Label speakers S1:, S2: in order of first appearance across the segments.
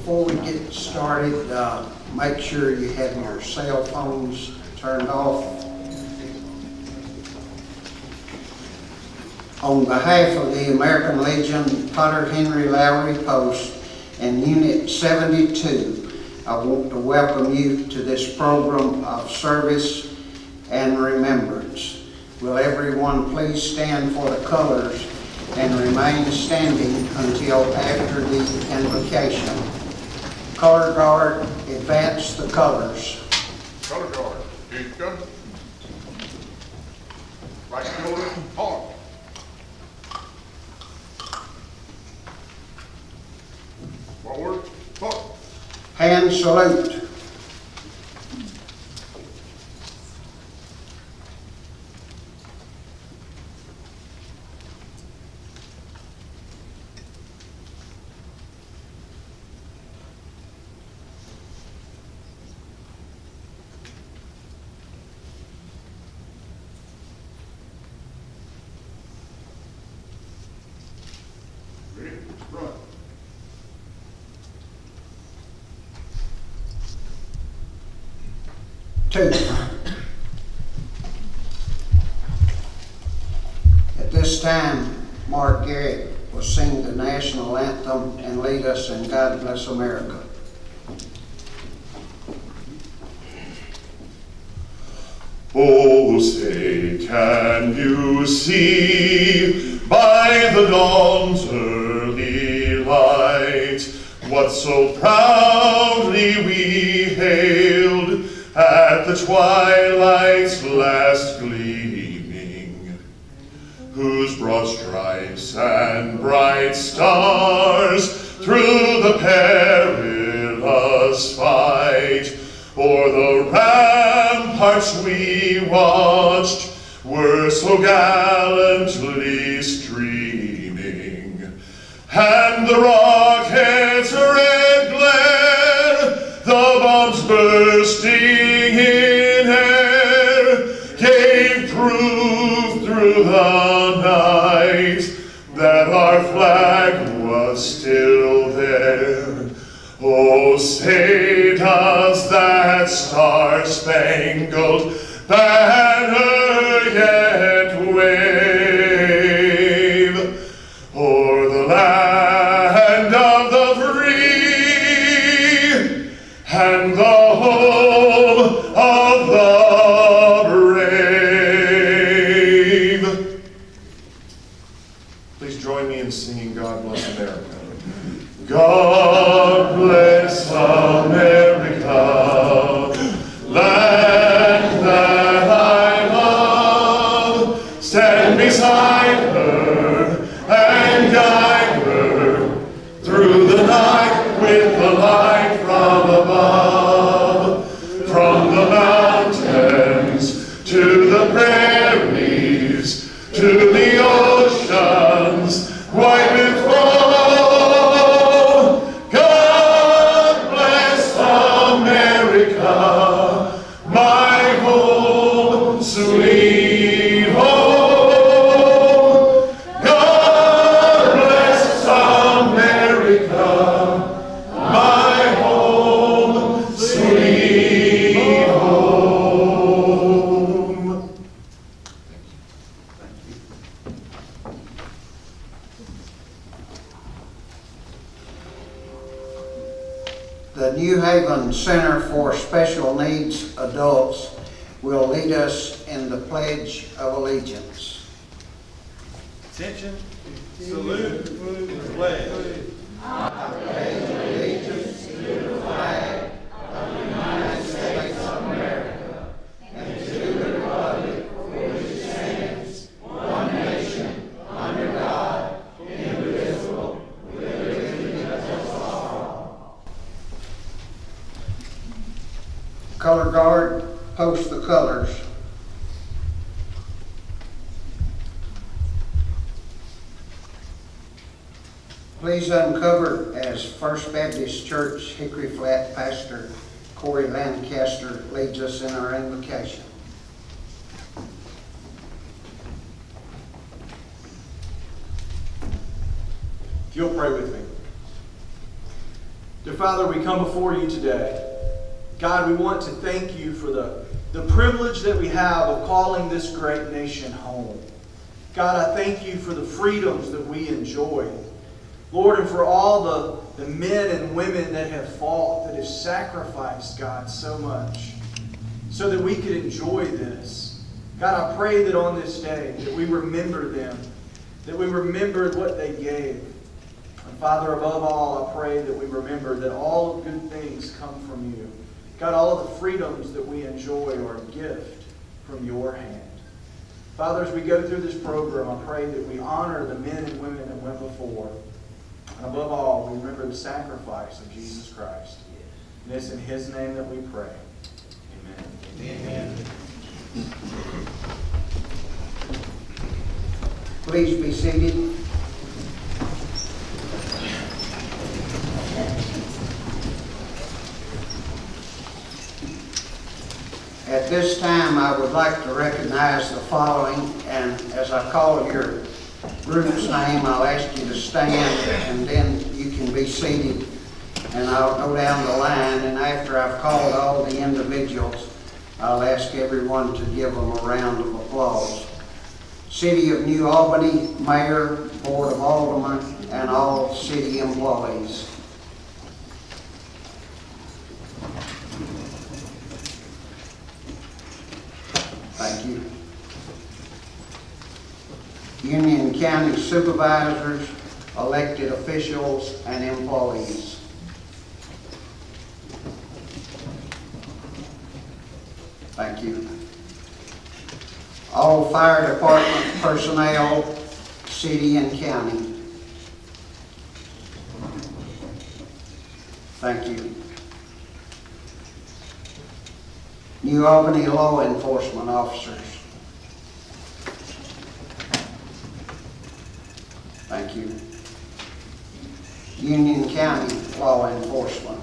S1: Before we get started, make sure you have your cell phones turned off. On behalf of the American Legion, Potter Henry Lowry Post, and Unit 72, I want to welcome you to this program of service and remembrance. Will everyone please stand for the colors and remain standing until after the invocation. Color guard, advance the colors.
S2: Color guard, Deacon. Right shoulder, hard. Forward, forward.
S1: Hand salute.
S2: Run.
S1: Two. At this time, Mark Garrett will sing the national anthem and lead us in God Bless America.
S3: Oh, say, can you see by the dawn's early light what so proudly we hailed at the twilight's last gleaming, whose broad stripes and bright stars through the perilous fight o'er the ramparts we watched were so gallantly streaming, and the rocket's red glare, the bombs bursting in air, gave proof through the night that our flag was still there. Oh, say does that star-spangled banner yet wave o'er the land of the free and the home of the brave? Please join me in singing God Bless America. God bless America, land that I love. Stand beside her and guide her through the night with the light from above. From the mountains to the prairies to the oceans white with foam.
S1: The New Haven Center for Special Needs Adults will lead us in the Pledge of Allegiance.
S4: Attention, salute, and pledge.
S1: I pledge allegiance to the flag of the United States of America and to the republic for which it stands, one nation, under God, indivisible, with liberty and justice for all. Color guard, post the colors. Please uncover as First Baptist Church Hickory Flat Pastor Corey Lancaster leads us in our invocation.
S4: If you'll pray with me.
S5: Dear Father, we come before you today. God, we want to thank you for the privilege that we have of calling this great nation home. God, I thank you for the freedoms that we enjoy. Lord, and for all the men and women that have fought, that have sacrificed, God, so much, so that we could enjoy this. God, I pray that on this day, that we remember them, that we remember what they gave. And Father, above all, I pray that we remember that all good things come from you. God, all of the freedoms that we enjoy are a gift from your hand. Father, as we go through this program, I pray that we honor the men and women that went before. And above all, we remember the sacrifice of Jesus Christ. And it's in His name that we pray. Amen. Amen.
S1: Please be seated. At this time, I would like to recognize the following, and as I call your group's name, I'll ask you to stand, and then you can be seated, and I'll go down the line, and after I've called all the individuals, I'll ask everyone to give them a round of applause. City of New Albany, Mayor, Board of Aldermen, and all city employees. Thank you. Union County Supervisors, elected officials, and employees. Thank you. All fire department personnel, city and county. Thank you. New Albany law enforcement officers. Thank you. Union County law enforcement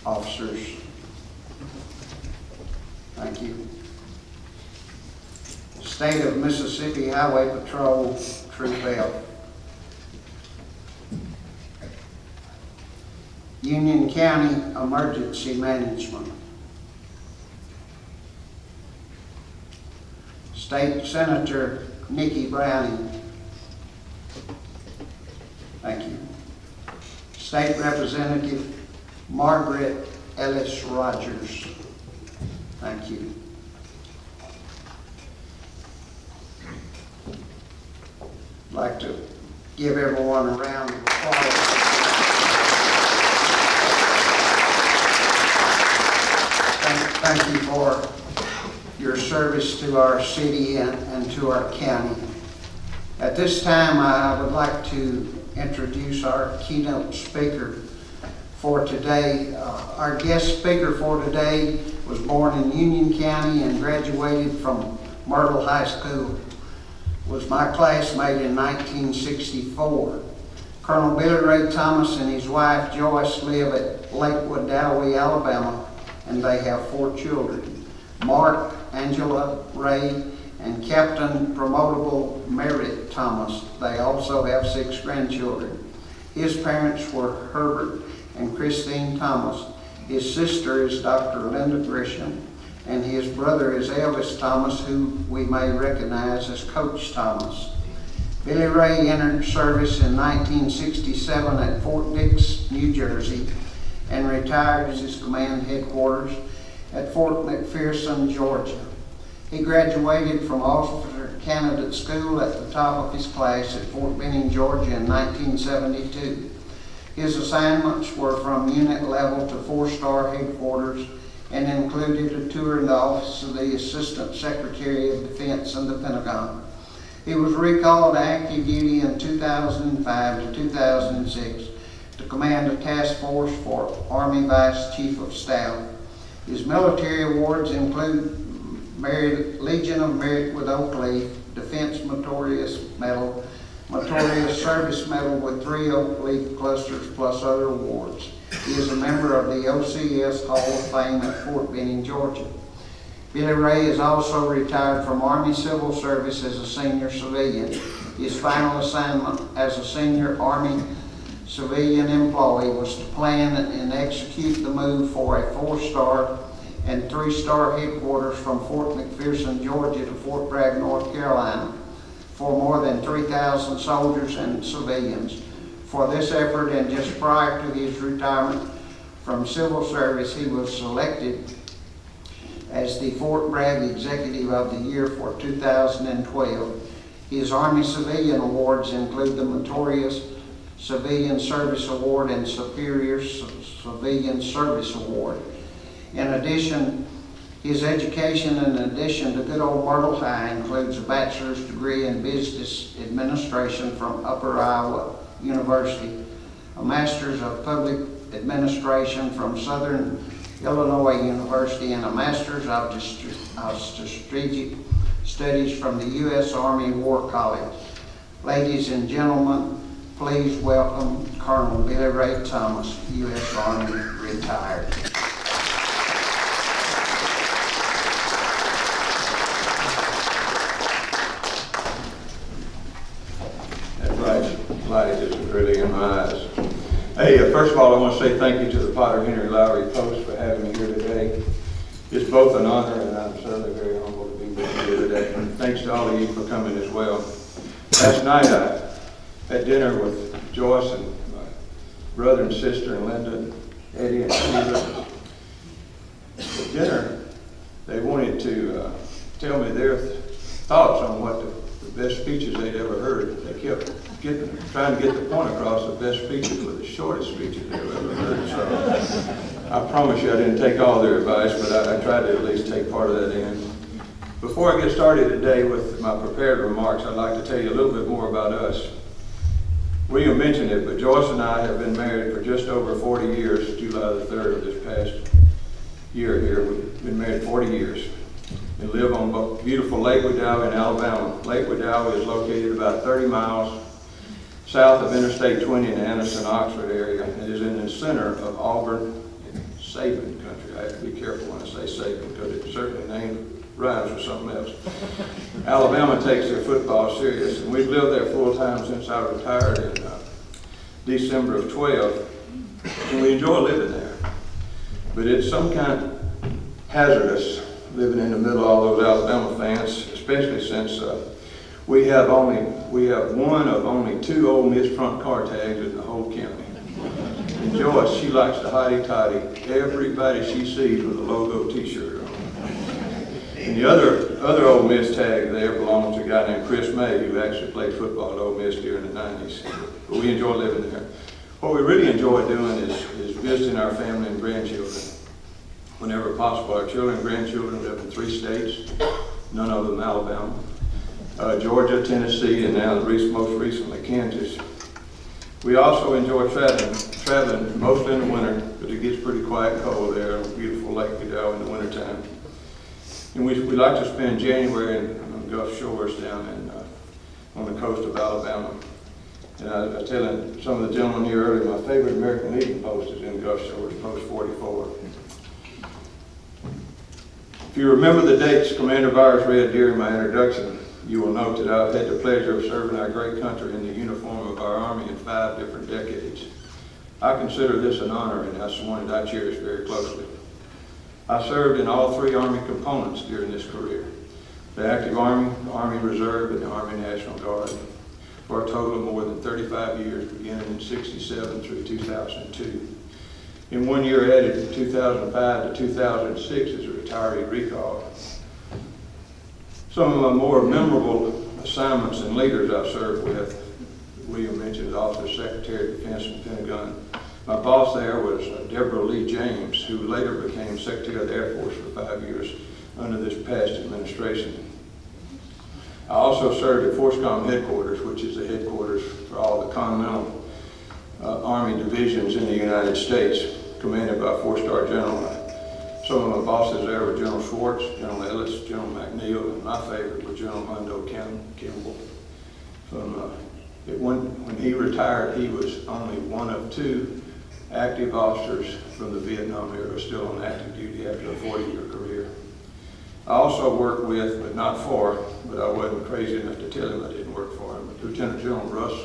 S1: officers. Thank you. State of Mississippi Highway Patrol, Troop F. Union County Emergency Management. State Senator Nikki Browning. Thank you. State Representative Margaret Ellis Rogers. Thank you. I'd like to give everyone a round of applause. Thank you for your service to our city and to our county. At this time, I would like to introduce our keynote speaker for today. Our guest speaker for today was born in Union County and graduated from Myrtle High School. Was my classmate in 1964. Colonel Billy Ray Thomas and his wife Joyce live at Lakewood, Dowey, Alabama, and they have 4 children. Mark, Angela, Ray, and Captain Promotable Merritt Thomas. They also have 6 grandchildren. His parents were Herbert and Christine Thomas. His sister is Dr. Linda Grisham, and his brother is Elvis Thomas, who we may recognize as Coach Thomas. Billy Ray entered service in 1967 at Fort Dix, New Jersey, and retired as his command headquarters at Fort McPherson, Georgia. He graduated from Officer Candidate School at the top of his class at Fort Benning, Georgia in 1972. His assignments were from unit level to 4-star headquarters and included a tour in the office of the Assistant Secretary of Defense and the Pentagon. He was recalled to active duty in 2005 to 2006 to command a task force for Army Vice Chief of Staff. His military awards include Legion of Merit with Oak Leaf, Defense Meritorious Medal, Meritorious Service Medal with 3 Oak Leaf clusters, plus other awards. He is a member of the OCS Hall of Fame at Fort Benning, Georgia. Billy Ray is also retired from Army Civil Service as a senior civilian. His final assignment as a senior Army civilian employee was to plan and execute the move for a 4-star and 3-star headquarters from Fort McPherson, Georgia to Fort Bragg, North Carolina, for more than 3,000 soldiers and civilians. For this effort, and just prior to his retirement from civil service, he was selected as the Fort Bragg Executive of the Year for 2012. His Army Civilian Awards include the Meritorious Civilian Service Award and Superior Civilian Service Award. In addition, his education, in addition to good old Myrtle High, includes a bachelor's degree in business administration from Upper Iowa University, a master's of public administration from Southern Illinois University, and a master's of strategic studies from the U.S. Army War College. Ladies and gentlemen, please welcome Colonel Billy Ray Thomas, U.S. Army retired.
S6: Light isn't really in my eyes. Hey, first of all, I want to say thank you to the Potter Henry Lowry Post for having me here today. It's both an honor and I'm certainly very humbled to be with you here today. And thanks to all of you for coming as well. Last night I had dinner with Joyce and my brother and sister and Linda, Eddie and Steve. At dinner, they wanted to tell me their thoughts on what the best speeches they'd ever heard. They kept trying to get the point across. The best speeches were the shortest speeches they've ever heard. So I promise you I didn't take all their advice, but I tried to at least take part of that in. Before I get started today with my prepared remarks, I'd like to tell you a little bit more about us. William mentioned it, but Joyce and I have been married for just over 40 years, July the 3rd of this past year here. We've been married 40 years. We live on beautiful Lake Wedowee in Alabama. Lake Wedowee is located about 30 miles south of Interstate 20 in the Anderson-Oxford area. It is in the center of Auburn and Sabin country. I have to be careful when I say Sabin because it certainly rhymes with something else. Alabama takes their football serious, and we've lived there full time since I retired in December of 12, and we enjoy living there. But it's some kind of hazardous living in the middle of all those Alabama fans, especially since we have one of only 2 Ole Miss front car tags in the whole county. And Joyce, she likes to hotty-toddy everybody she sees with a logo t-shirt on. And the other Ole Miss tag there belongs to a guy named Chris May, who actually played football at Ole Miss during the 90s. But we enjoy living there. What we really enjoy doing is visiting our family and grandchildren. Whenever possible, our children and grandchildren live in 3 states, none of them Alabama, Georgia, Tennessee, and now most recently Kansas. We also enjoy traveling mostly in the winter, but it gets pretty quiet and cold there on beautiful Lake Wedowee in the wintertime. And we like to spend January on the Gulf Shores down on the coast of Alabama. And I was telling some of the gentlemen here earlier, my favorite American Legion post is in Gulf Shores, Post 44. If you remember the dates Commander Byers read during my introduction, you will note that I've had the pleasure of serving our great country in the uniform of our Army in 5 different decades. I consider this an honor, and that's one that I cherish very closely. I served in all 3 Army components during this career: the Active Army, the Army Reserve, and the Army National Guard, for a total of more than 35 years, beginning in '67 through 2002. In 1 year added 2005 to 2006 as a retiree recall. Some of my more memorable assignments and leaders I've served with, William mentioned, Officer Secretary of Defense and Pentagon. My boss there was Deborah Lee James, who later became Secretary of the Air Force for 5 years under this past administration. I also served at FORSCOM headquarters, which is the headquarters for all the Continental Army divisions in the United States, commanded by 4-star General. Some of my bosses there were General Schwartz, General Ellis, General McNeil, and my favorite was General Mondo Kimball. When he retired, he was only one of 2 active officers from the Vietnam era still on active duty after a 40-year career. I also worked with, but not for, but I wasn't crazy enough to tell him I didn't work for him, Lieutenant General Russ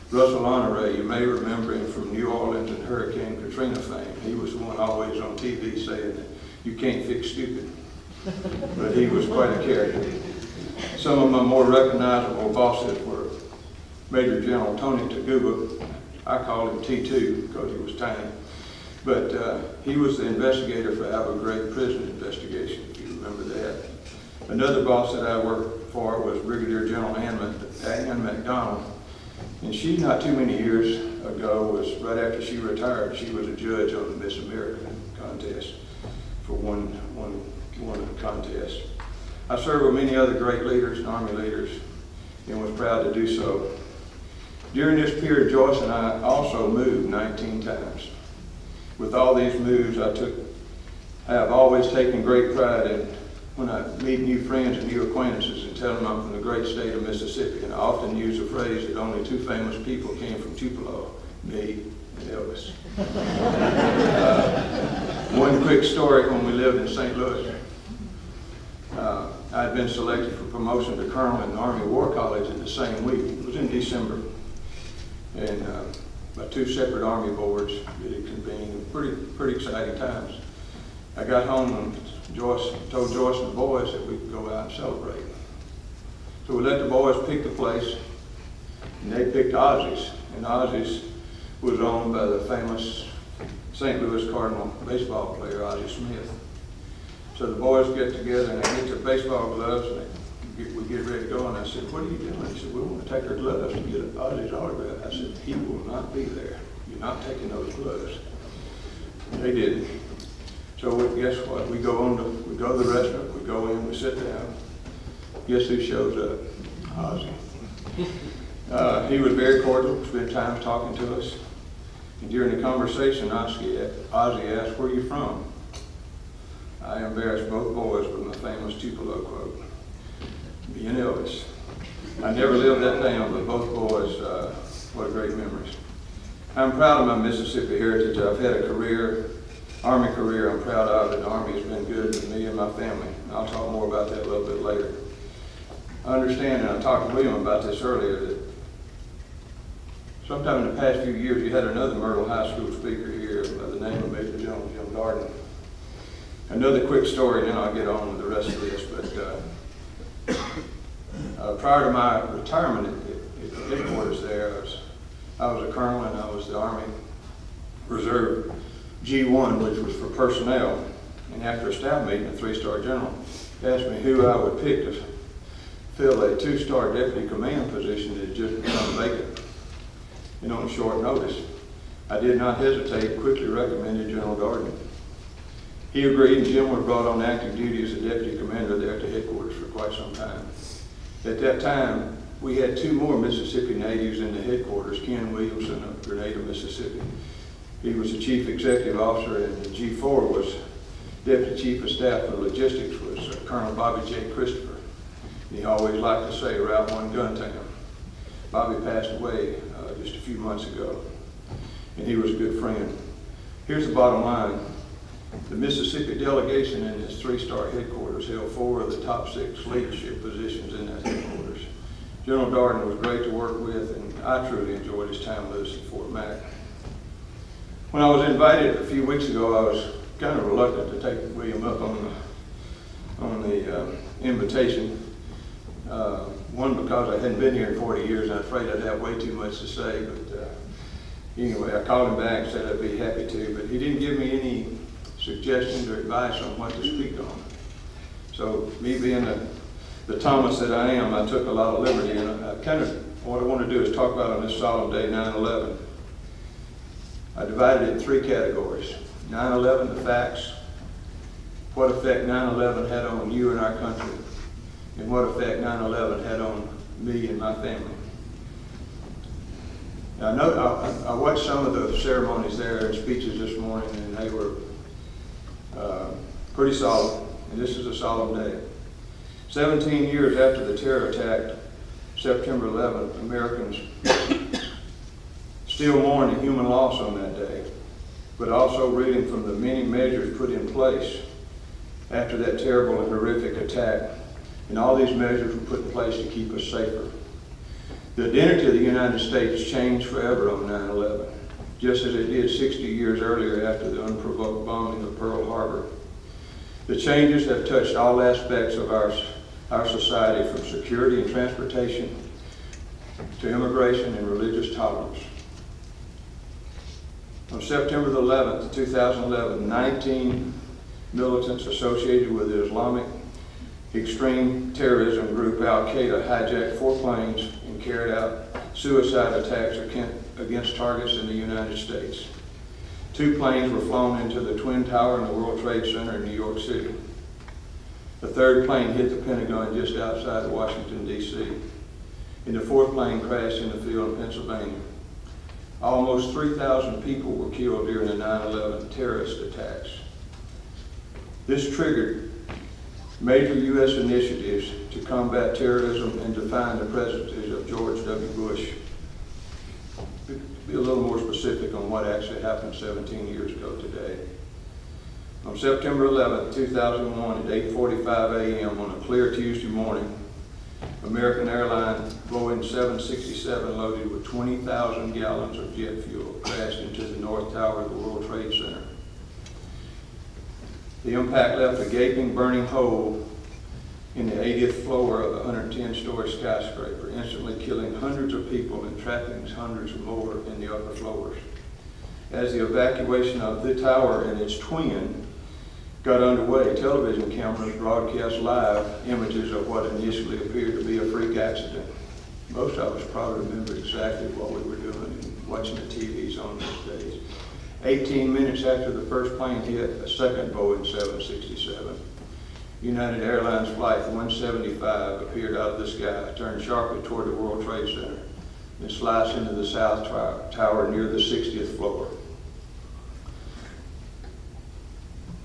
S6: Russell Honore, you may remember him from New Orleans and Hurricane Katrina fame. He was the one always on TV saying that you can't fix stupid. But he was quite a character. Some of my more recognizable bosses were Major General Tony Taguba. I called him T2 because he was tiny. But he was the investigator for Abu Ghraib prison investigation, if you remember that. Another boss that I worked for was Brigadier General Ann McDonald. And she, not too many years ago, was right after she retired, she was a judge on the Miss America contest for one contest. I served with many other great leaders, Army leaders, and was proud to do so. During this period, Joyce and I also moved 19 times. With all these moves, I have always taken great pride in when I meet new friends and new acquaintances and tell them I'm from the great state of Mississippi. And I often use the phrase that only two famous people came from Tupelo, me and Elvis. One quick story: when we lived in St. Louis, I had been selected for promotion to colonel in the Army War College in the same week. It was in December. And by two separate Army boards that had convened. Pretty exciting times. I got home and told Joyce and the boys that we could go out and celebrate. So we let the boys pick the place, and they picked Ozzy's. And Ozzy's was owned by the famous St. Louis Cardinal baseball player, Ozzie Smith. So the boys get together and they get their baseball gloves and we get ready to go. And I said, "What are you doing?" He said, "We want to take our gloves to get Ozzy's autograph." I said, "He will not be there. You're not taking those gloves." They didn't. So guess what? We go to the restaurant, we go in, we sit down. Guess who shows up? Ozzy. He was very cordial, spent time talking to us. And during the conversation, Ozzy asked, "Where are you from?" I embarrassed both boys with my famous Tupelo quote, "Me and Elvis." I never lived that down, but both boys, what great memories. I'm proud of my Mississippi heritage. I've had a Army career I'm proud of, and the Army has been good to me and my family. I'll talk more about that a little bit later. I understand, and I talked to William about this earlier, that sometime in the past few years you had another Myrtle High School speaker here by the name of Major General Jim Darden. Another quick story, and then I'll get on with the rest of this. But prior to my retirement at the headquarters there, I was a colonel, and I was the Army Reserve G1, which was for personnel. And after a staff meeting, a 3-star general asked me who I would pick to fill a 2-star deputy command position that had just become vacant. And on short notice, I did not hesitate, quickly recommended General Darden. He agreed, and Jim was brought on active duty as a deputy commander there at the headquarters for quite some time. At that time, we had 2 more Mississippi natives in the headquarters, Ken Williamson of Grenada, Mississippi. He was the chief executive officer, and the G4 was deputy chief of staff for logistics was Colonel Bobby J. Christopher. And he always liked to say, "Route 1 Guntown." Bobby passed away just a few months ago, and he was a good friend. Here's the bottom line. The Mississippi delegation in its 3-star headquarters held 4 of the top 6 leadership positions in that headquarters. General Darden was great to work with, and I truly enjoyed his time with us at Fort Mac. When I was invited a few weeks ago, I was kind of reluctant to take William up on the invitation. One, because I hadn't been here in 40 years, and I'm afraid I'd have way too much to say. But anyway, I called him back and said I'd be happy to, but he didn't give me any suggestions or advice on what to speak on. So me being the Thomas that I am, I took a lot of liberty, and what I want to do is talk about on this solemn day, 9/11. I divided it in 3 categories. 9/11, the facts, what effect 9/11 had on you and our country, and what effect 9/11 had on me and my family. Now, I watched some of the ceremonies there and speeches this morning, and they were pretty solemn, and this is a solemn day. 17 years after the terror attack, September 11th, Americans still mourn the human loss on that day, but also reading from the many measures put in place after that terrible and horrific attack. And all these measures were put in place to keep us safer. The identity of the United States changed forever on 9/11, just as it did 60 years earlier after the unprovoked bombing of Pearl Harbor. The changes have touched all aspects of our society, from security and transportation to immigration and religious tolerance. On September the 11th, 2011, 19 militants associated with the Islamic extreme terrorism group Al-Qaeda hijacked 4 planes and carried out suicide attacks against targets in the United States. 2 planes were flown into the Twin Tower in the World Trade Center in New York City. The 3rd plane hit the Pentagon just outside of Washington, D.C. And the 4th plane crashed in the field in Pennsylvania. Almost 3,000 people were killed during the 9/11 terrorist attacks. This triggered major U.S. initiatives to combat terrorism and define the presidency of George W. Bush. Be a little more specific on what actually happened 17 years ago today. On September 11, 2001, at 8:45 a.m. on a clear Tuesday morning, American Airlines Boeing 767 loaded with 20,000 gallons of jet fuel crashed into the North Tower of the World Trade Center. The impact left a gaping, burning hole in the 80th floor of a 110-story skyscraper, instantly killing hundreds of people and trapping hundreds more in the upper floors. As the evacuation of the tower and its twin got underway, television cameras broadcast live images of what initially appeared to be a freak accident. Most of us probably remember exactly what we were doing and watching the TVs on those days. 18 minutes after the first plane hit, a second Boeing 767, United Airlines Flight 175, appeared out of the sky, turned sharply toward the World Trade Center, and sliced into the South Tower near the 60th floor.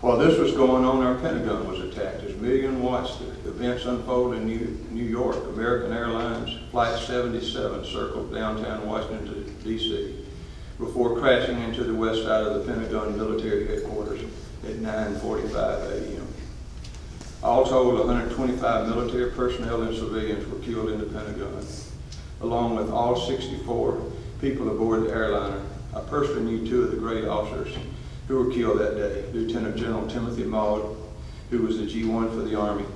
S6: While this was going on, our Pentagon was attacked. As millions watched the events unfold in New York, American Airlines Flight 77 circled downtown Washington, D.C. before crashing into the west side of the Pentagon military headquarters at 9:45 a.m. All told, 125 military personnel and civilians were killed in the Pentagon, along with all 64 people aboard the airliner. I personally knew 2 of the great officers who were killed that day, Lieutenant General Timothy Maud, who was the G1 for the Army,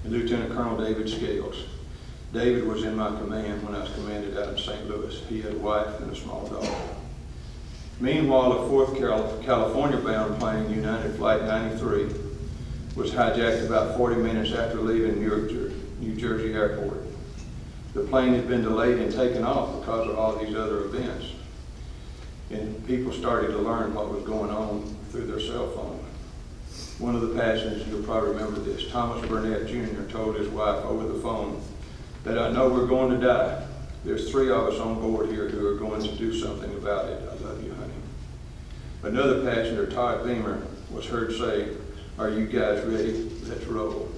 S6: and Lieutenant Colonel David Scales. David was in my command when I was commanded out in St. Louis. He had a wife and a small dog. Meanwhile, a 4th California-bound plane, United Flight 93, was hijacked about 40 minutes after leaving New Jersey Airport. The plane had been delayed and taken off because of all these other events. And people started to learn what was going on through their cell phone. One of the passengers, you'll probably remember this, Thomas Burnett Jr. told his wife over the phone that I know we're going to die. There's 3 of us on board here who are going to do something about it. I love you, honey. Another passenger, Todd Beamer, was heard say, "Are you guys ready? Let's roll,"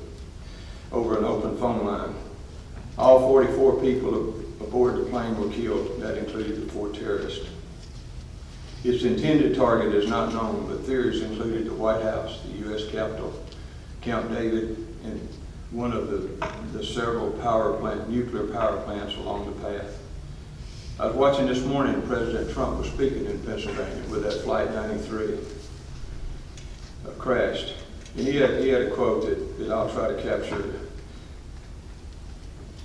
S6: over an open phone line. All 44 people aboard the plane were killed. That included the 4 terrorists. Its intended target is not known, but theories included the White House, the U.S. Capitol, Camp David, and one of the several nuclear power plants along the path. I was watching this morning, President Trump was speaking in Pennsylvania with that Flight 93 crashed. And he had a quote that I'll try to capture.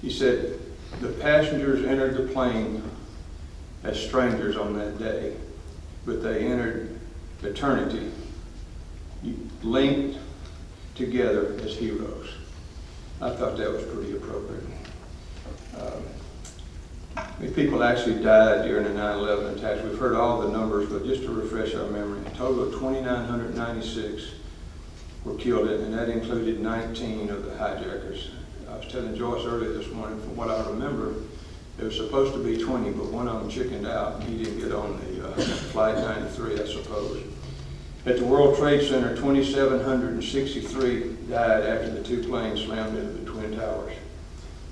S6: He said, "The passengers entered the plane as strangers on that day, but they entered eternity linked together as heroes." I thought that was pretty appropriate. People actually died during the 9/11 attacks. We've heard all the numbers, but just to refresh our memory, a total of 2,996 were killed, and that included 19 of the hijackers. I was telling Joyce earlier this morning, from what I remember, there was supposed to be 20, but one of them chickened out, and he didn't get on the Flight 93, I suppose. At the World Trade Center, 2,763 died after the 2 planes slammed into the Twin Towers.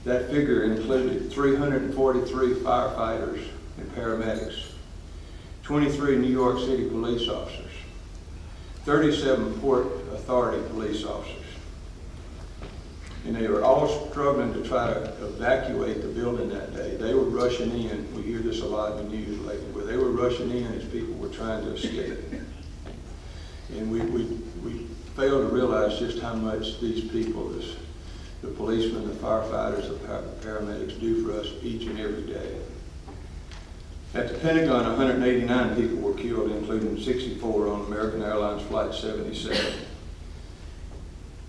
S6: That figure included 343 firefighters and paramedics, 23 New York City police officers, 37 Port Authority police officers, and they were all struggling to try to evacuate the building that day. They were rushing in. We hear this a lot in the news lately, where they were rushing in as people were trying to escape. And we fail to realize just how much these people, the policemen, the firefighters, the paramedics do for us each and every day. At the Pentagon, 189 people were killed, including 64 on American Airlines Flight 77.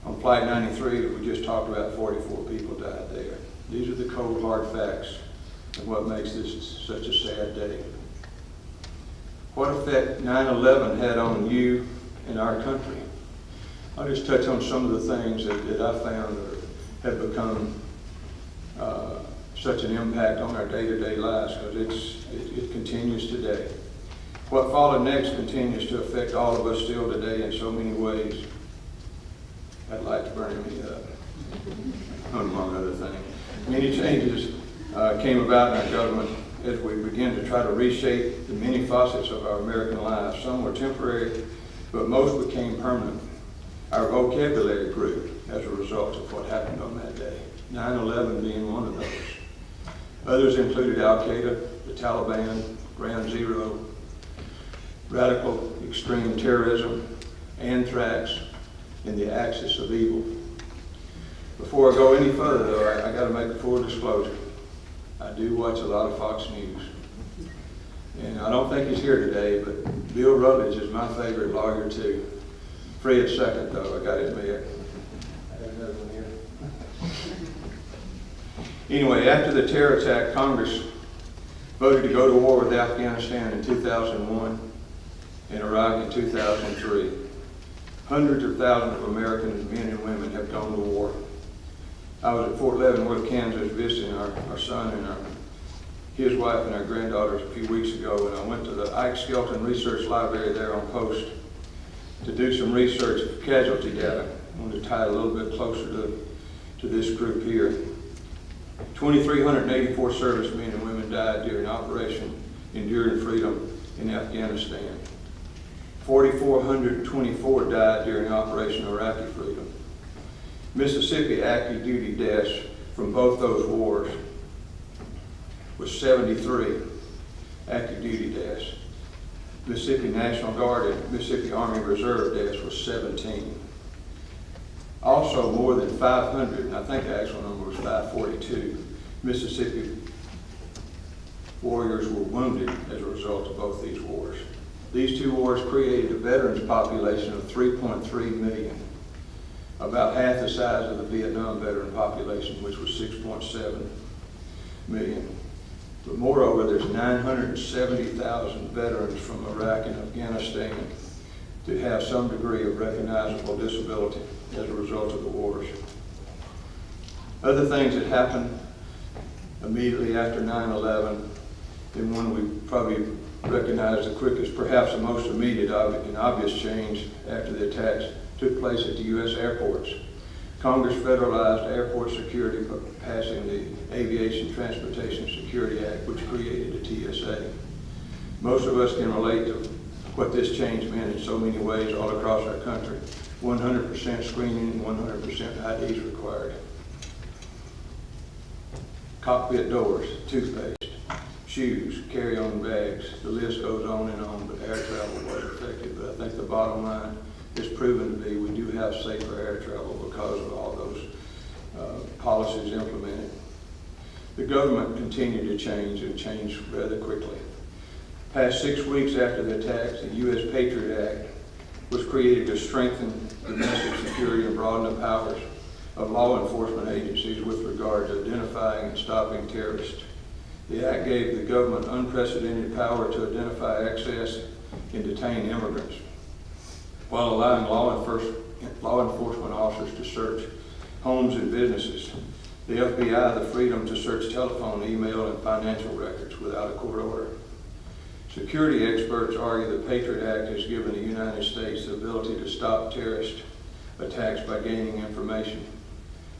S6: On Flight 93 that we just talked about, 44 people died there. These are the cold, hard facts of what makes this such a sad day. What effect 9/11 had on you and our country? I'll just touch on some of the things that I found have become such an impact on our day-to-day lives, because it continues today. What followed next continues to affect all of us still today in so many ways. I'd like to burn me up, among other things. Many changes came about in our government as we began to try to reshape the many facets of our American lives. Some were temporary, but most became permanent. Our vocabulary grew as a result of what happened on that day, 9/11 being one of those. Others included Al-Qaeda, the Taliban, Ground Zero, radical extreme terrorism, anthrax, and the axis of evil. Before I go any further, though, I got to make a full disclosure. I do watch a lot of Fox News. And I don't think he's here today, but Bill Rutledge is my favorite lawyer, too. Fred second, though, I got to admit. I have another one here. Anyway, after the terror attack, Congress voted to go to war with Afghanistan in 2001 and Iraq in 2003. Hundreds of thousands of American men and women have gone to war. I was at Fort Leavenworth, Kansas, visiting our son and his wife and our granddaughters a few weeks ago, and I went to the Ike Skelton Research Library there on post to do some research of casualty data. I want to tie it a little bit closer to this group here. 2,384 servicemen and women died during Operation Enduring Freedom in Afghanistan. 4,424 died during Operation Iraqi Freedom. Mississippi active duty deaths from both those wars was 73 active duty deaths. Mississippi National Guard and Mississippi Army Reserve deaths was 17. Also, more than 500, and I think the actual number was 542, Mississippi warriors were wounded as a result of both these wars. These two wars created a veterans population of 3.3 million, about half the size of the Vietnam veteran population, which was 6.7 million. But moreover, there's 970,000 veterans from Iraq and Afghanistan to have some degree of recognizable disability as a result of the wars. Other things that happened immediately after 9/11, and one we probably recognize the quickest, perhaps the most immediate and obvious change after the attacks, took place at the U.S. airports. Congress federalized airport security by passing the Aviation Transportation Security Act, which created a TSA. Most of us can relate to what this change meant in so many ways all across our country. 100% screening and 100% IDs required. Cockpit doors, toothpaste, shoes, carry-on bags, the list goes on, but air travel was affected. But I think the bottom line is proven to be we do have safer air travel because of all those policies implemented. The government continued to change and changed rather quickly. Past 6 weeks after the attacks, the U.S. Patriot Act was created to strengthen domestic security and broaden the powers of law enforcement agencies with regard to identifying and stopping terrorists. The act gave the government unprecedented power to identify, access, and detain immigrants, while allowing law enforcement officers to search homes and businesses. The FBI the freedom to search telephone, email, and financial records without a court order. Security experts argue the Patriot Act has given the United States the ability to stop terrorist attacks by gaining information.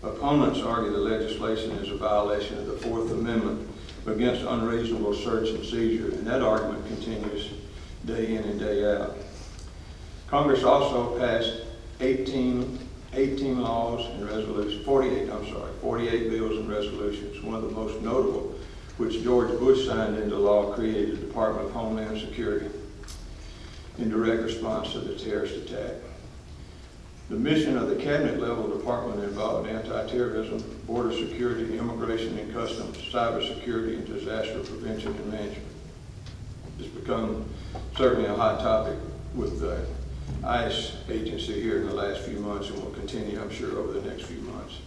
S6: Opponents argue the legislation is a violation of the Fourth Amendment against unreasonable search and seizure, and that argument continues day in and day out. Congress also passed 18 18 laws and resolutions, 48 bills and resolutions. One of the most notable, which George Bush signed into law, created the Department of Homeland Security in direct response to the terrorist attack. The mission of the cabinet-level department involved anti-terrorism, border security, immigration and customs, cybersecurity, and disaster prevention and management. It's become certainly a hot topic with the ICE agency here in the last few months, and will continue, I'm sure, over the next few months.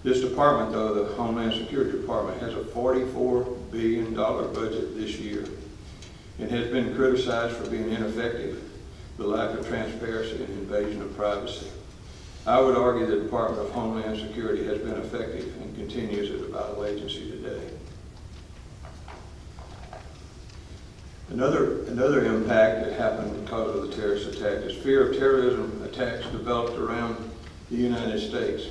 S6: This department, though, the Homeland Security Department, has a $44 billion budget this year and has been criticized for being ineffective, the lack of transparency, and invasion of privacy. I would argue the Department of Homeland Security has been effective and continues as a vital agency today. Another impact that happened because of the terrorist attack is fear of terrorism attacks developed around the United States.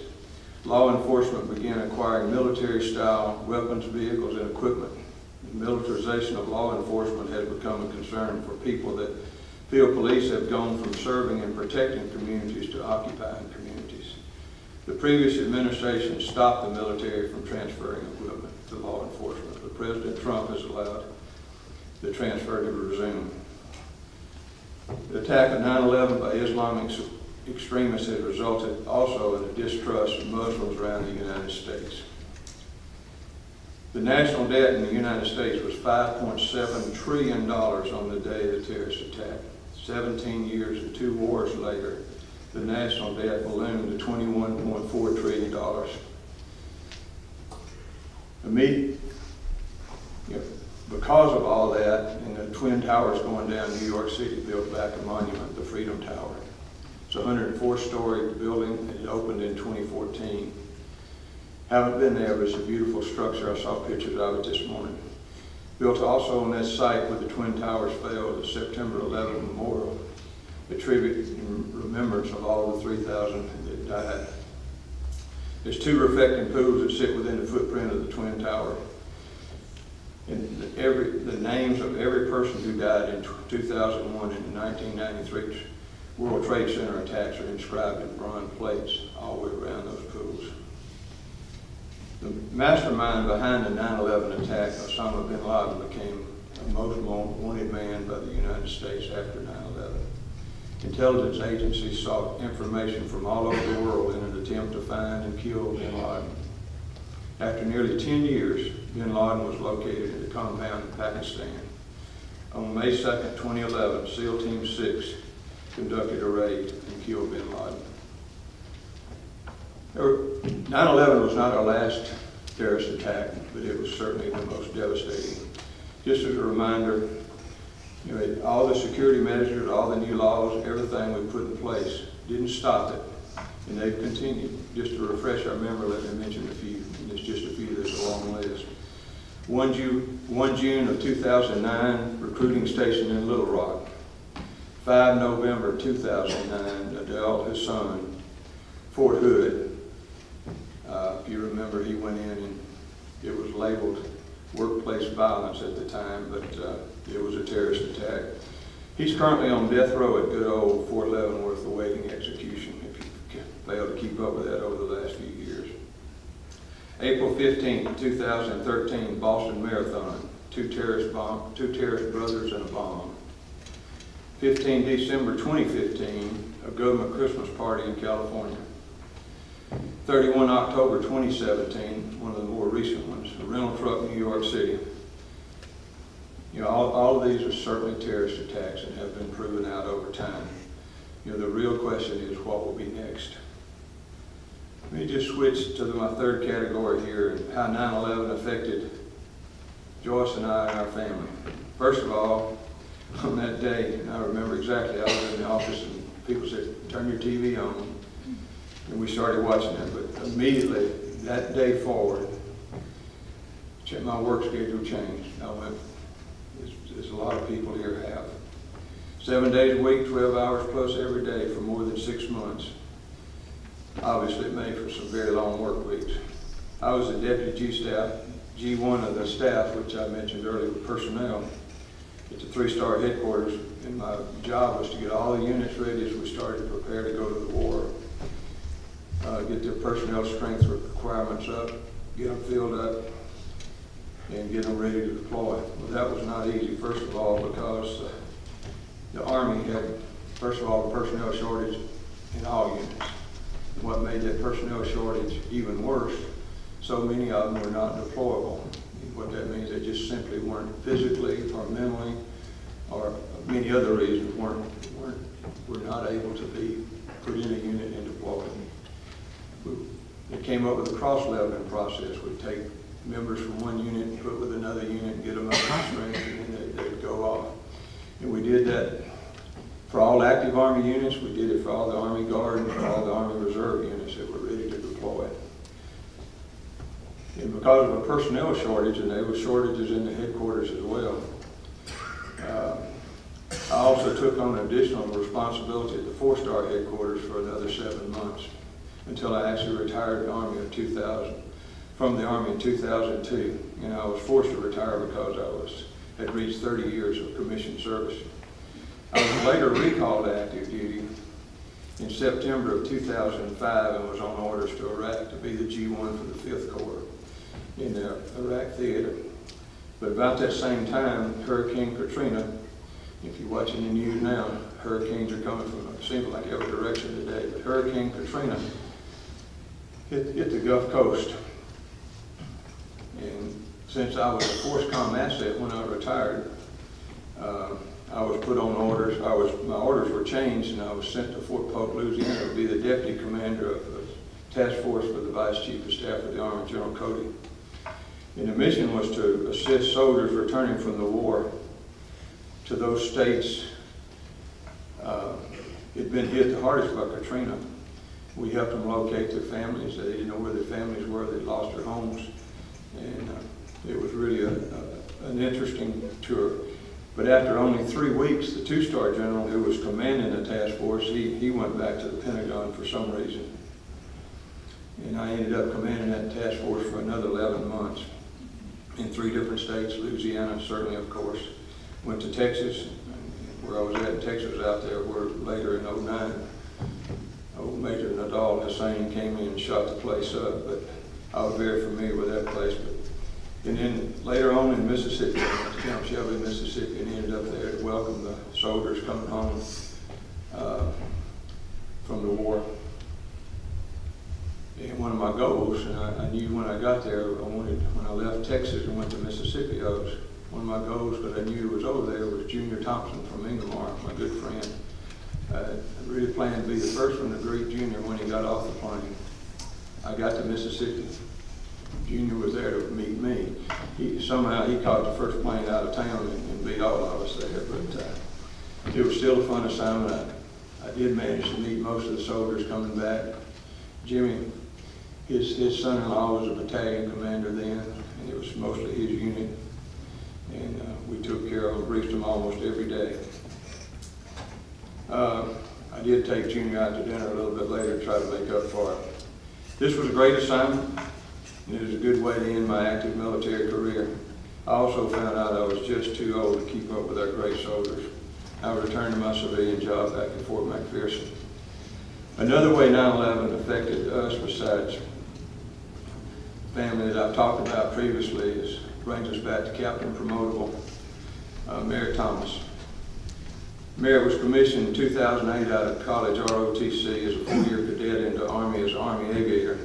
S6: Law enforcement began acquiring military-style weapons, vehicles, and equipment. The militarization of law enforcement has become a concern for people that feel police have gone from serving and protecting communities to occupying communities. The previous administration stopped the military from transferring equipment to law enforcement, but President Trump has allowed the transfer to resume. The attack of 9/11 by Islamic extremists has resulted also in a distrust of Muslims around the United States. The national debt in the United States was $5.7 trillion on the day of the terrorist attack. 17 years and 2 wars later, the national debt ballooned to $21.4 trillion. Because of all that, and the Twin Towers going down in New York City built back a monument, the Freedom Tower. It's a 104-story building, and it opened in 2014. Haven't been there, but it's a beautiful structure. I saw pictures of it this morning. Built also on that site where the Twin Towers fell, the September 11 Memorial, a tribute in remembrance of all the 3,000 that died. There's 2 reflecting pools that sit within the footprint of the Twin Tower. And the names of every person who died in 2001 and the 1993 World Trade Center attacks are inscribed in bronze plates all the way around those pools. The mastermind behind the 9/11 attack, Osama bin Laden, became the most wanted man by the United States after 9/11. Intelligence agencies sought information from all over the world in an attempt to find and kill bin Laden. After nearly 10 years, bin Laden was located in a compound in Pakistan. On May 2nd, 2011, SEAL Team 6 conducted a raid and killed bin Laden. 9/11 was not our last terrorist attack, but it was certainly the most devastating. Just as a reminder, all the security measures, all the new laws, everything we put in place didn't stop it, and they've continued. Just to refresh our memory, let me mention a few, and it's just a few, there's a long list. 1 June of 2009, recruiting station in Little Rock. 5 November 2009, Adel Hassan, Fort Hood. If you remember, he went in and it was labeled workplace violence at the time, but it was a terrorist attack. He's currently on death row at good old Fort Leavenworth awaiting execution, if you failed to keep up with that over the last few years. April 15, 2013, Boston Marathon, two terrorist brothers and a bomb. 15 December 2015, a government Christmas party in California. 31 October 2017, one of the more recent ones, a rental truck, New York City. All of these are certainly terrorist attacks and have been proven out over time. The real question is, what will be next? Let me just switch to my third category here, and how 9/11 affected Joyce and I and our family. First of all, on that day, and I remember exactly, I was in the office and people said, turn your TV on. And we started watching it, but immediately, that day forward, my work schedule changed. I went, as a lot of people here have. 7 days a week, 12 hours plus every day for more than 6 months. Obviously, it made for some very long work weeks. I was the deputy G1 of the staff, which I mentioned earlier, with personnel at the 3-star headquarters, and my job was to get all the units ready as we started to prepare to go to the war. personnel strength requirements up, get them filled up, and get them ready to deploy. Well, that was not easy, first of all, because the Army had, first of all, a personnel shortage in all units. What made that personnel shortage even worse, so many of them were not deployable. What that means, they just simply weren't physically or mentally or many other reasons were not able to be put in a unit and deployed. They came up with a cross-leveling process. We'd take members from one unit and put with another unit and get them up to strength, and then they'd go off. And we did that for all active Army units. We did it for all the Army Guard and for all the Army Reserve units that were ready to deploy. And because of a personnel shortage, and there were shortages in the headquarters as well, I also took on additional responsibility at the 4-star headquarters for another 7 months until I actually retired from the Army in 2002. And I was forced to retire because I had reached 30 years of commissioned service. I was later recalled to active duty in September of 2005 and was on orders to Iraq to be the G1 for the 5th Corps in the Iraq theater. But about that same time, Hurricane Katrina, if you're watching the news now, hurricanes are coming from, it seems like every direction today, but Hurricane Katrina hit the Gulf Coast. And since I was a force comm asset when I retired, I was put on orders. My orders were changed, and I was sent to Fort Polk, Louisiana, to be the deputy commander of the task force for the Vice Chief of Staff of the Army, General Cody. And the mission was to assist soldiers returning from the war to those states had been hit the hardest by Katrina. We helped them locate their families. They didn't know where their families were. They'd lost their homes. And it was really an interesting tour. But after only 3 weeks, the 2-star general who was commanding the task force, he went back to the Pentagon for some reason. And I ended up commanding that task force for another 11 months in 3 different states, Louisiana, certainly, of course. Went to Texas, where I was at in Texas out there, where later in 2009, Major Nadal Hussein came in and shot the place up, but I was very familiar with that place. And then later on in Mississippi, Camp Shelby, Mississippi, and ended up there to welcome the soldiers coming home from the war. And one of my goals, and I knew when I got there, when I left Texas and went to Mississippi, one of my goals, because I knew it was over there, was Junior Thompson from Inglemark, my good friend. I really planned to be the first one to greet Junior when he got off the plane. I got to Mississippi. Junior was there to meet me. Somehow he caught the first plane out of town and beat all of us there, but it was still a fun assignment. I did manage to meet most of the soldiers coming back. Jimmy, his son-in-law was a battalion commander then, and it was mostly his unit. And we took care of them, briefed them almost every day. I did take Junior out to dinner a little bit later to try to make up for it. This was a great assignment, and it was a good way to end my active military career. I also found out I was just too old to keep up with our great soldiers. I returned to my civilian job back in Fort McPherson. Another way 9/11 affected us, besides family that I've talked about previously, brings us back to Captain Promotable, Merritt Thomas. Merritt was commissioned in 2008 out of college ROTC as a 4-year cadet into Army as Army aviator.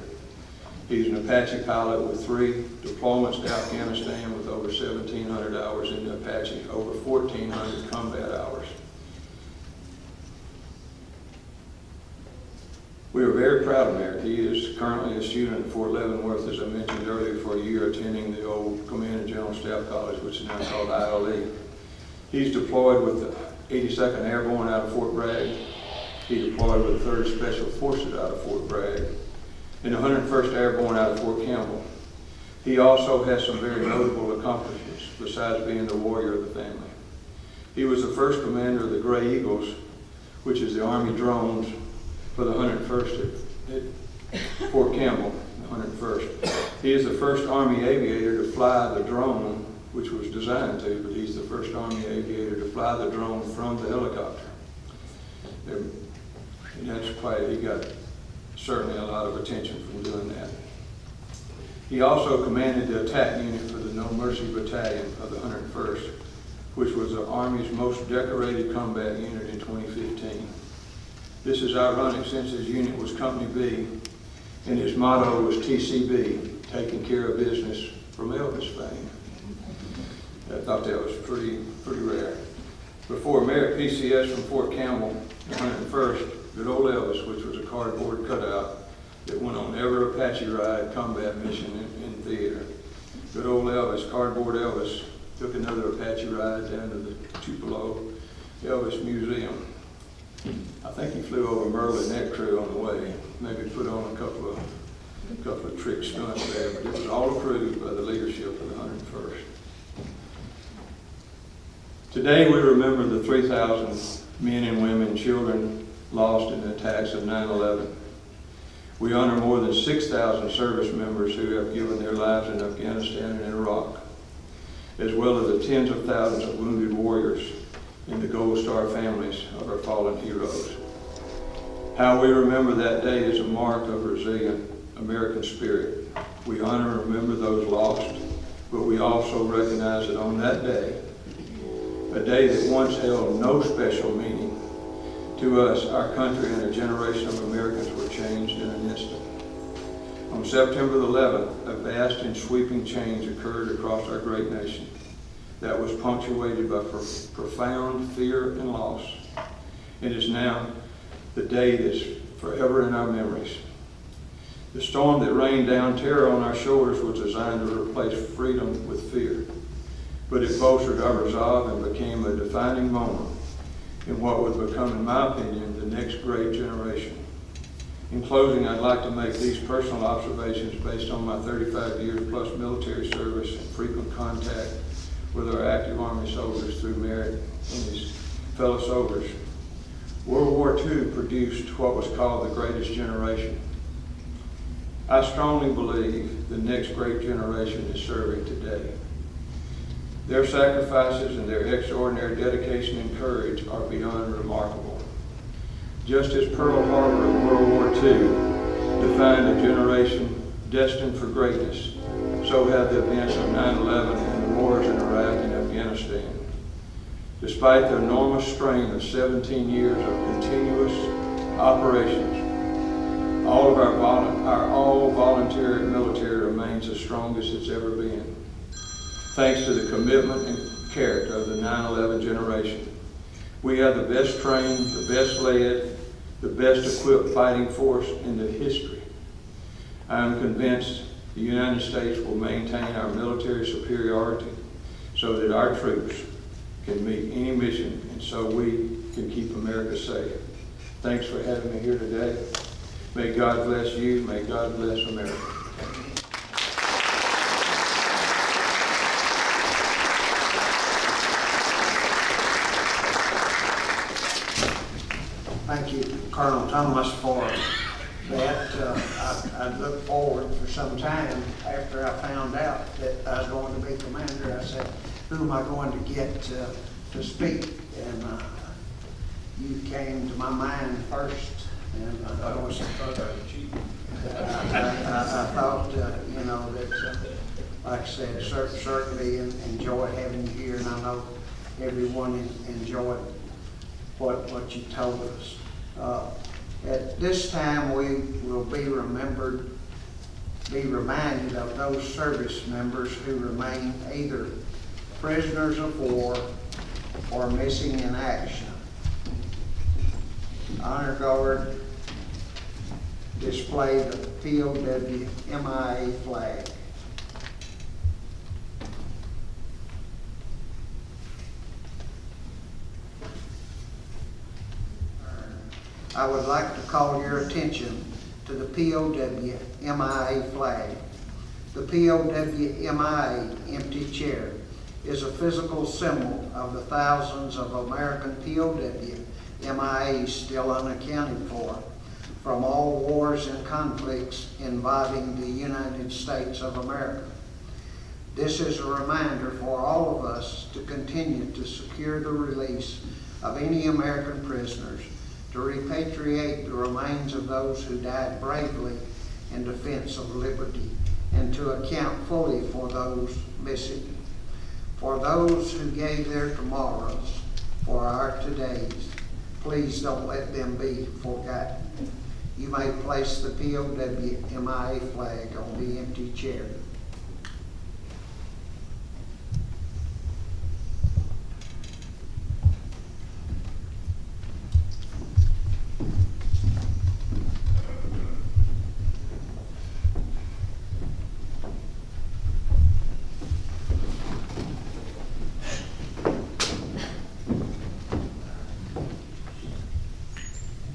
S6: He's an Apache pilot with 3 deployments to Afghanistan with over 1,700 hours in the Apache, over 1,400 combat hours. We are very proud of Merritt. He is currently a student at Fort Leavenworth, as I mentioned earlier, for a year attending the old Command and General Staff College, which is now called ILE. He's deployed with the 82nd Airborne out of Fort Bragg. He deployed with the 3rd Special Forces out of Fort Bragg, and the 101st Airborne out of Fort Campbell. He also has some very notable accomplishments besides being the warrior of the family. He was the first commander of the Gray Eagles, which is the Army drones for the 101st at Fort Campbell, the 101st. He is the first Army aviator to fly the drone, which was designed to, but he's the first Army aviator to fly the drone from the helicopter. And that's quite, he got certainly a lot of attention from doing that. He also commanded the attack unit for the No Mercy Battalion of the 101st, which was the Army's most decorated combat unit in 2015. This is ironic since his unit was Company B, and his motto was TCB, taking care of business from Elvis fame. I thought that was pretty rare. Before Merit PCS from Fort Campbell, the 101st, good old Elvis, which was a cardboard cutout that went on every Apache ride combat mission in theater. Good old Elvis, cardboard Elvis, took another Apache ride down to the Tupelo Elvis Museum. I think he flew over Merlin Neck Trail on the way, maybe put on a couple of trick stunts there, but it was all approved by the leadership of the 101st. Today we remember the 3,000 men and women and children lost in the attacks of 9/11. We honor more than 6,000 service members who have given their lives in Afghanistan and Iraq, as well as the tens of thousands of wounded warriors and the Gold Star families of our fallen heroes. How we remember that day is a mark of resilient American spirit. We honor and remember those lost, but we also recognize that on that day, a day that once held no special meaning to us, our country and a generation of Americans were changed in an instant. On September the 11th, a vast and sweeping change occurred across our great nation that was punctuated by profound fear and loss. It is now the day that's forever in our memories. The storm that rained down terror on our shoulders was designed to replace freedom with fear, but it bolstered our resolve and became a defining moment in what would become, in my opinion, the next great generation. In closing, I'd like to make these personal observations based on my 35 years plus military service and frequent contact with our active Army soldiers through Merit and his fellow soldiers. World War II produced what was called the greatest generation. I strongly believe the next great generation is serving today. Their sacrifices and their extraordinary dedication and courage are beyond remarkable. Just as Pearl Harbor in World War II defined a generation destined for greatness, so have the events of 9/11 and the wars in Iraq and Afghanistan. Despite the enormous strain of 17 years of continuous operations, all of our all-volunteer military remains as strong as it's ever been, thanks to the commitment and character of the 9/11 generation. We have the best trained, the best led, the best equipped fighting force in the history. I am convinced the United States will maintain our military superiority so that our troops can meet any mission and so we can keep America safe. Thanks for having me here today. May God bless you. May God bless America.
S1: Thank you, Colonel Thomas, for that. I looked forward for some time after I found out that I was going to be commander. I said, who am I going to get to speak? And you came to my mind first. And I thought, that, like I said, certainly enjoyed having you here, and I know everyone enjoyed what you told us. At this time, we will be reminded of those service members who remain either prisoners of war or missing in action. Honor Guard display the POW MIA flag. I would like to call your attention to the POW MIA flag. The POW MIA empty chair is a physical symbol of the thousands of American POW MIAs still unaccounted for from all wars and conflicts involving the United States of America. This is a reminder for all of us to continue to secure the release of any American prisoners to repatriate the remains of those who died bravely in defense of liberty, and to account fully for those missing. For those who gave their tomorrows for our todays, please don't let them be forgotten. You may place the POW-MIA flag on the empty chair.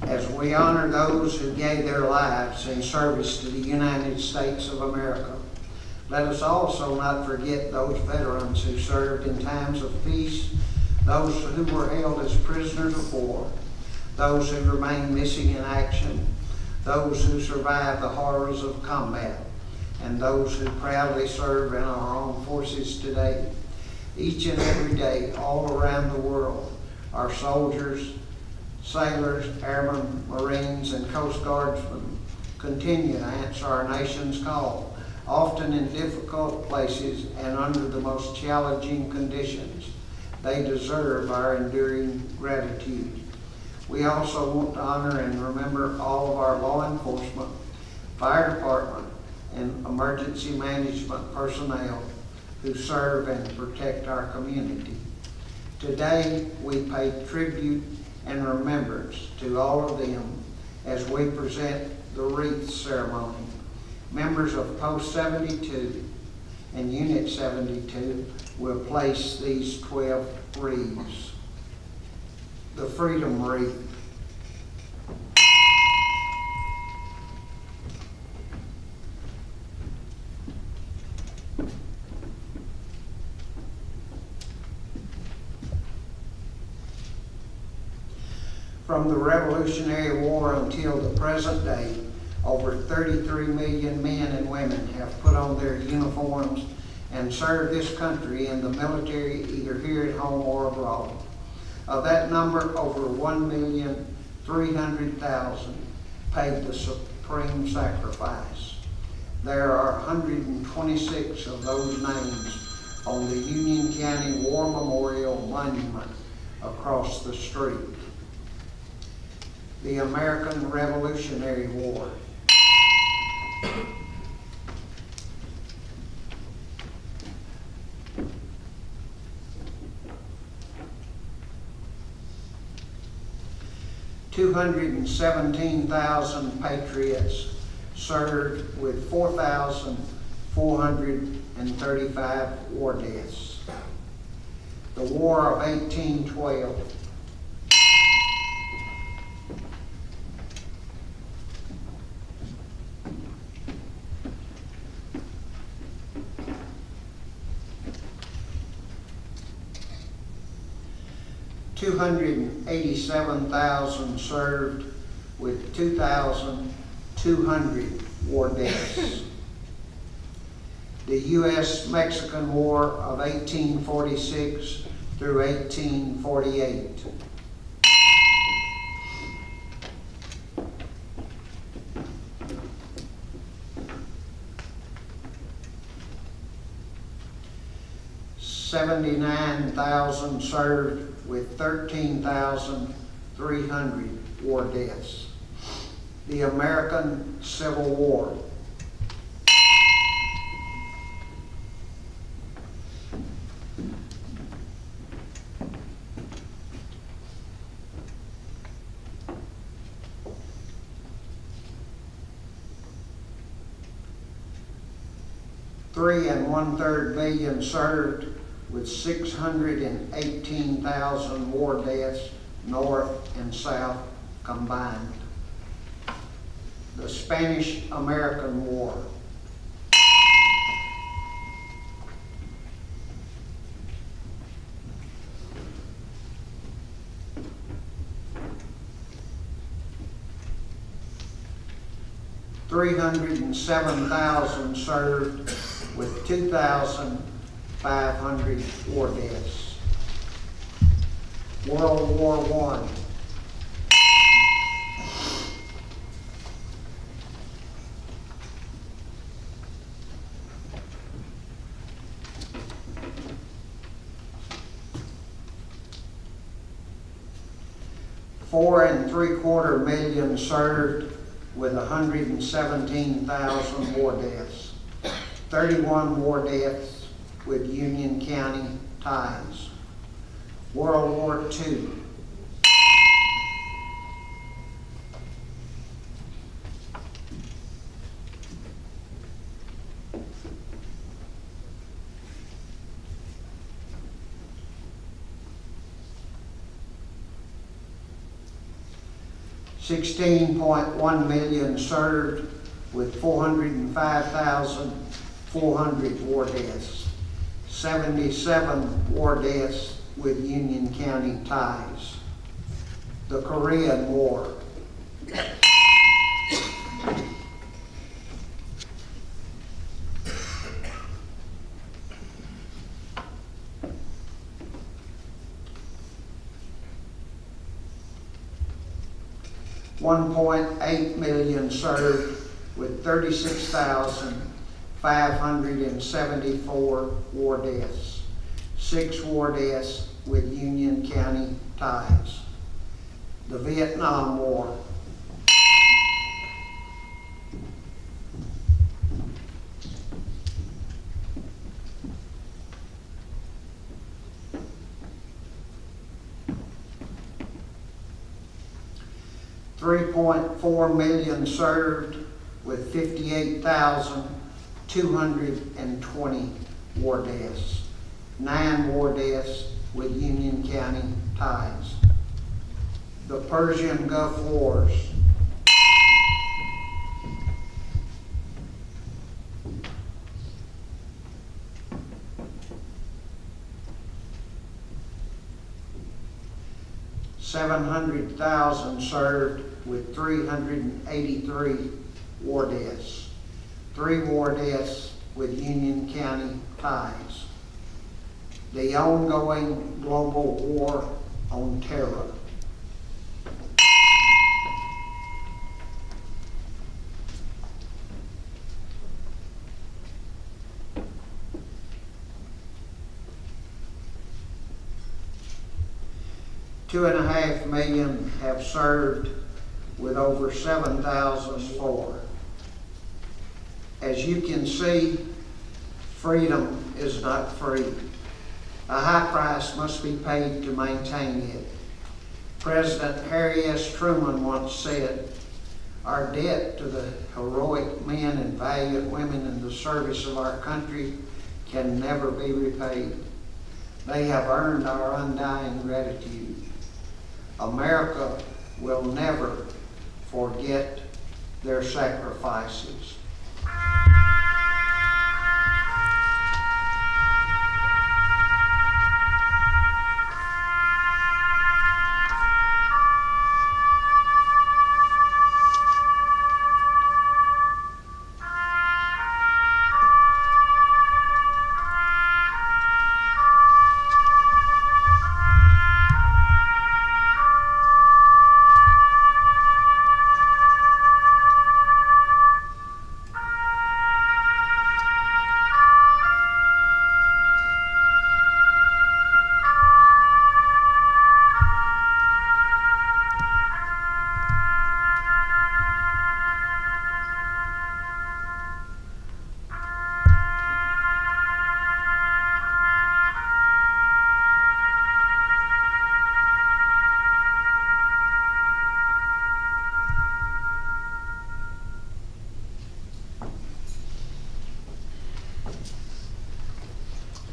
S1: As we honor those who gave their lives in service to the United States of America, let us also not forget those veterans who served in times of peace, those who were held as prisoners of war, those who remain missing in action, those who survived the horrors of combat, and those who proudly serve in our armed forces today. Each and every day, all around the world, our soldiers, sailors, airmen, Marines, and Coast Guardsmen continue to answer our nation's call, often in difficult places and under the most challenging conditions. They deserve our enduring gratitude. We also want to honor and remember all of our law enforcement, fire department, and emergency management personnel who serve and protect our community. Today, we pay tribute and remembrance to all of them as we present the wreath ceremony. Members of Post 72 and Unit 72 will place these 12 wreaths. The Freedom Wreath. From the Revolutionary War until the present day, over 33 million men and women have put on their uniforms and served this country in the military, either here at home or abroad. Of that number, over 1,300,000 paid the supreme sacrifice. There are 126 of those names on the Union County War Memorial Monument across the street. The American Revolutionary War. $217,000 patriots served with 4,435 war deaths. The War of 1812. $287,000 served with 2,200 war deaths. The U.S.-Mexican War of 1846 through 1848. $79,000 served with 13,300 war deaths. The American Civil War. $3 1/3 million served with 618,000 war deaths, North and South combined. The Spanish-American War. $307,000 served with 2,500 war deaths. World War I. 4.75 million served with 117,000 war deaths. 31 war deaths with Union County ties. World War II. $16.1 million served with 405,400 war deaths. 77 war deaths with Union County ties. The Korean War. $1.8 million served with 36,574 war deaths. 6 war deaths with Union County ties. The Vietnam War. $3.4 million served with 58,220 war deaths. 9 war deaths with Union County ties. The Persian Gulf Wars. $700,000 served with 383 war deaths. 3 war deaths with Union County ties. The ongoing global war on terror. $2.5 million have served with over 7,004. As you can see, freedom is not free. A high price must be paid to maintain it. President Harry S. Truman once said, "Our debt to the heroic men and valiant women in the service of our country can never be repaid. They have earned our undying gratitude. America will never forget their sacrifices."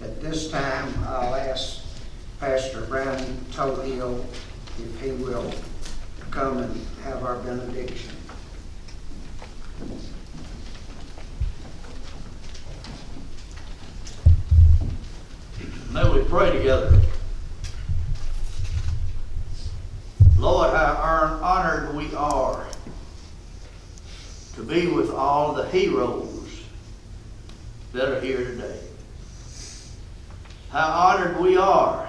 S1: At this time, I'll ask Pastor Brownie Tohill if he will come and have our benediction.
S7: May we pray together. Lord, how honored we are to be with all the heroes that are here today. How honored we are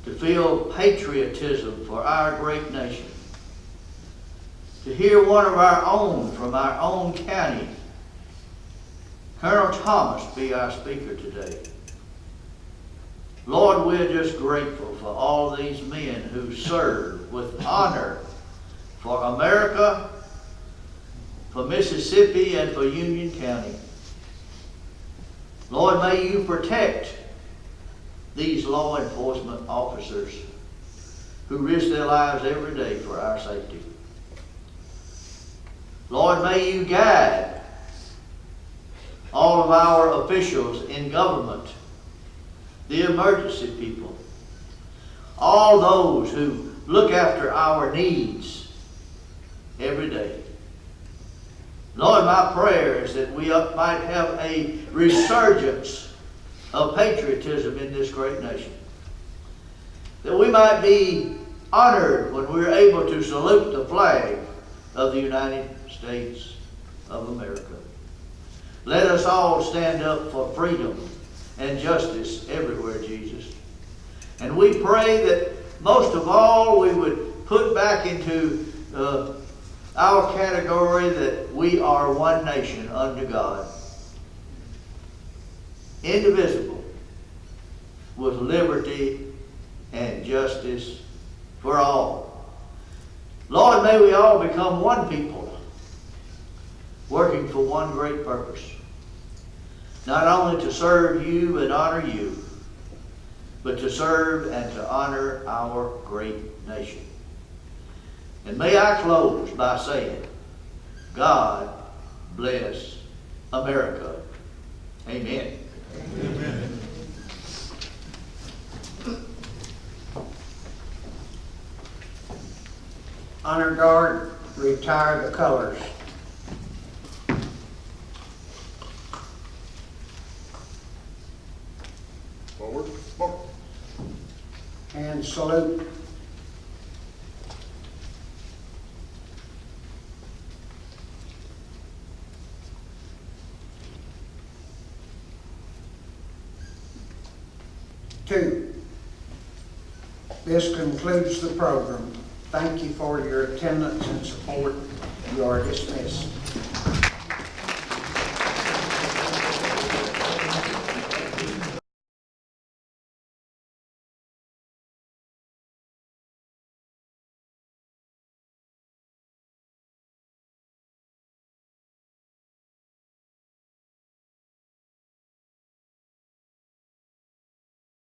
S7: to feel patriotism for our great nation. To hear one of our own from our own county, Colonel Thomas, be our speaker today. Lord, we're just grateful for all these men who serve with honor for America, for Mississippi, and for Union County. Lord, may you protect these law enforcement officers who risk their lives every day for our safety. Lord, may you guide all of our officials in government, the emergency people, all those who look after our needs every day. Lord, my prayer is that we might have a resurgence of patriotism in this great nation. That we might be honored when we're able to salute the flag of the United States of America. Let us all stand up for freedom and justice everywhere, Jesus. And we pray that most of all we would put back into our category that we are one nation under God, indivisible, with liberty and justice for all. Lord, may we all become one people, working for one great purpose. Not only to serve you and honor you, but to serve and to honor our great nation. And may I close by saying, God bless America. Amen.
S3: Amen.
S1: Honor Guard, retire the colors.
S2: Forward, march.
S1: And salute. Two. This concludes the program. Thank you for your attendance and support. You are dismissed.